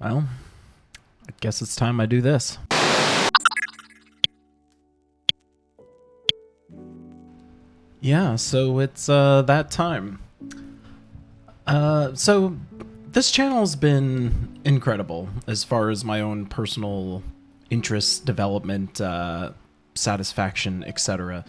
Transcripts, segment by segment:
Well, I guess it's time I do this. Yeah, so it's that time. So this channel's been incredible as far as my own personal interest, development, satisfaction, etc.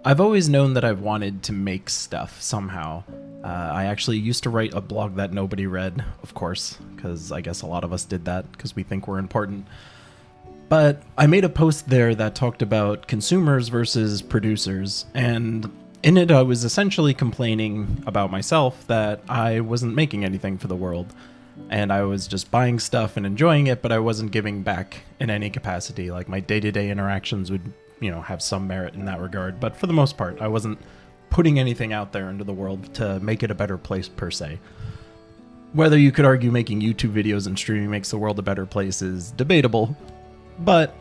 I've always known that I've wanted to make stuff somehow. I actually used to write a blog that nobody read, of course, because I guess a lot of us did that because we think we're important. But I made a post there that talked about consumers versus producers, and in it I was essentially complaining about myself that I wasn't making anything for the world, and I was just buying stuff and enjoying it, but I wasn't giving back in any capacity. Like, my day-to-day interactions would, have some merit in that regard, but for the most part, I wasn't putting anything out there into the world to make it a better place per se. Whether you could argue making YouTube videos and streaming makes the world a better place is debatable, but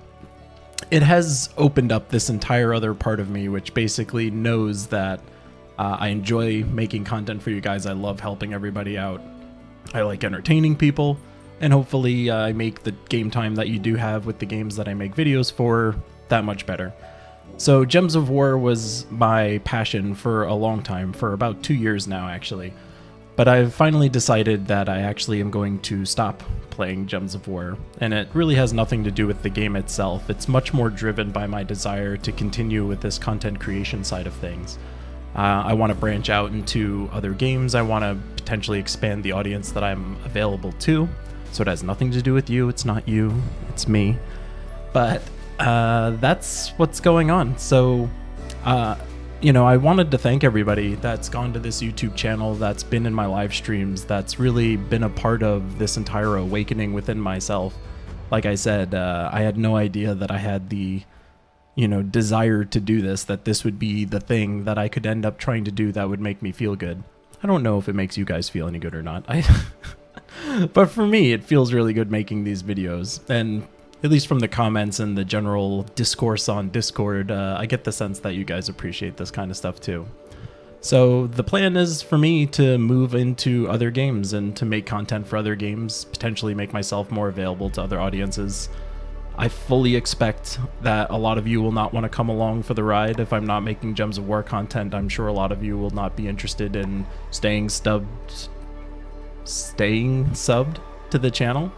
it has opened up this entire other part of me, which basically knows that I enjoy making content for you guys. I love helping everybody out. I like entertaining people, and hopefully I make the game time that you do have with the games that I make videos for that much better. So Gems of War was my passion for a long time, for about 2 years now actually. But I've finally decided that I actually am going to stop playing Gems of War, and it really has nothing to do with the game itself. It's much more driven by my desire to continue with this content creation side of things. I want to branch out into other games. I want to potentially expand the audience that I'm available to. So it has nothing to do with you. It's not you. It's me. But that's what's going on. So, I wanted to thank everybody that's gone to this YouTube channel, that's been in my live streams, that's really been a part of this entire awakening within myself. Like I said, I had no idea that I had the desire to do this, that this would be the thing that I could end up trying to do that would make me feel good. I don't know if it makes you guys feel any good or not. But for me, it feels really good making these videos. And at least from the comments and the general discourse on Discord, I get the sense that you guys appreciate this kind of stuff too. So the plan is for me to move into other games and to make content for other games, potentially make myself more available to other audiences. I fully expect that a lot of you will not want to come along for the ride if I'm not making Gems of War content. I'm sure a lot of you will not be interested in staying subbed to the channel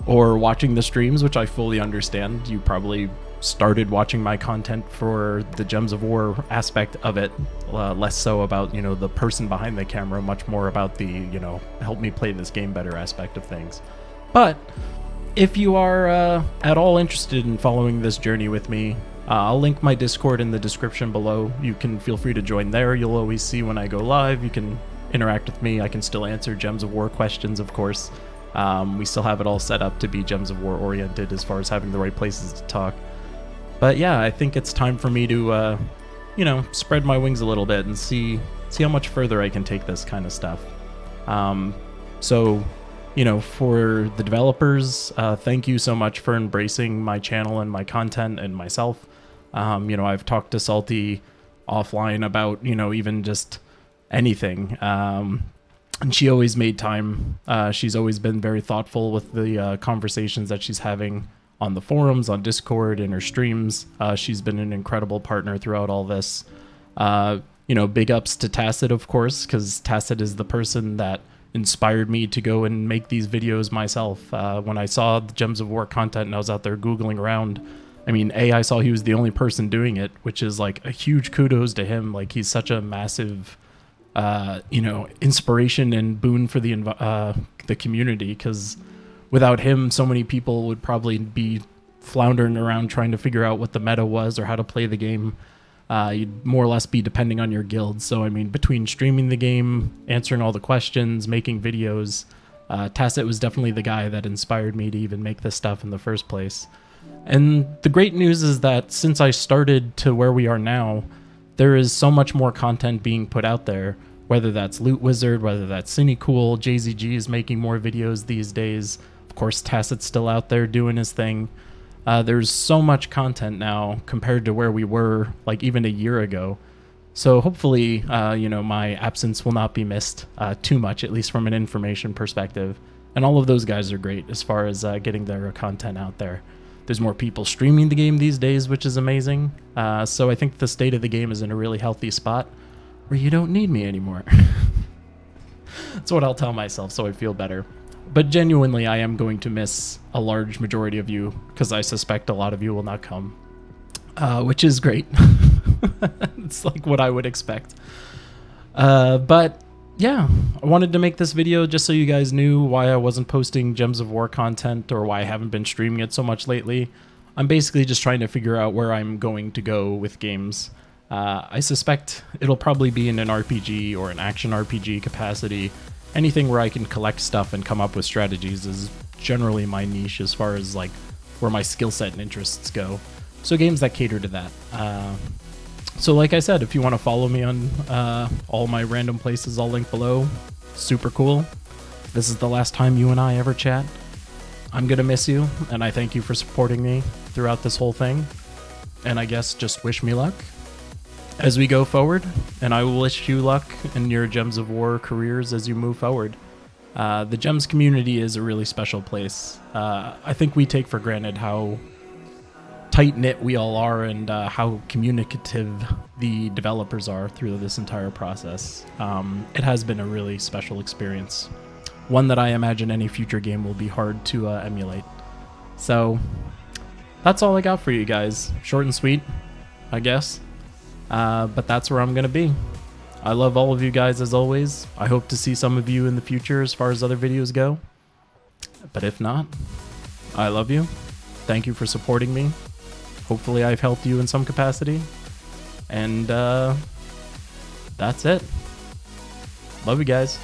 or watching the streams, which I fully understand. You probably started watching my content for the Gems of War aspect of it, less so about, the person behind the camera, much more about the, help me play this game better aspect of things. But if you are at all interested in following this journey with me, I'll link my Discord in the description below. You can feel free to join there. You'll always see when I go live. You can interact with me. I can still answer Gems of War questions, of course. We still have it all set up to be Gems of War oriented as far as having the right places to talk. But yeah, I think it's time for me to, spread my wings a little bit and see how much further I can take this kind of stuff. For the developers, thank you so much for embracing my channel and my content and myself. I've talked to Salty offline about, even just anything. And she always made time. She's always been very thoughtful with the conversations that she's having on the forums, on Discord, in her streams. She's been an incredible partner throughout all this. Big ups to Tacit, of course, because Tacit is the person that inspired me to go and make these videos myself. When I saw the Gems of War content and I was out there Googling around, I saw he was the only person doing it, which is like a huge kudos to him. Like, he's such a massive inspiration and boon for the community, because without him, so many people would probably be floundering around trying to figure out what the meta was or how to play the game. You'd more or less be depending on your guild. So, between streaming the game, answering all the questions, making videos, Tacit was definitely the guy that inspired me to even make this stuff in the first place. And the great news is that since I started to where we are now, there is so much more content being put out there, whether that's Loot Wizard, whether that's Cinecool, JZG is making more videos these days. Of course, Tacit's still out there doing his thing. There's so much content now compared to where we were like even a year ago. So hopefully, my absence will not be missed too much, at least from an information perspective. And all of those guys are great as far as getting their content out there. There's more people streaming the game these days, which is amazing. So I think the state of the game is in a really healthy spot where you don't need me anymore. That's what I'll tell myself, so I feel better. But genuinely, I am going to miss a large majority of you because I suspect a lot of you will not come, which is great. It's like what I would expect. But yeah, I wanted to make this video just so you guys knew why I wasn't posting Gems of War content or why I haven't been streaming it so much lately. I'm basically just trying to figure out where I'm going to go with games. I suspect it'll probably be in an RPG or an action RPG capacity. Anything where I can collect stuff and come up with strategies is generally my niche as far as like where my skill set and interests go. So games that cater to that. So like I said, if you want to follow me on all my random places, I'll link below. Super cool. This is the last time you and I ever chat. I'm going to miss you, and I thank you for supporting me throughout this whole thing. And I guess just wish me luck as we go forward, and I will wish you luck in your Gems of War careers as you move forward. The Gems community is a really special place. I think we take for granted how tight-knit we all are and how communicative the developers are through this entire process. It has been a really special experience, one that I imagine any future game will be hard to emulate. So that's all I got for you guys. Short and sweet, I guess. But that's where I'm going to be. I love all of you guys as always. I hope to see some of you in the future as far as other videos go. But if not, I love you. Thank you for supporting me. Hopefully I've helped you in some capacity. And that's it. Love you guys.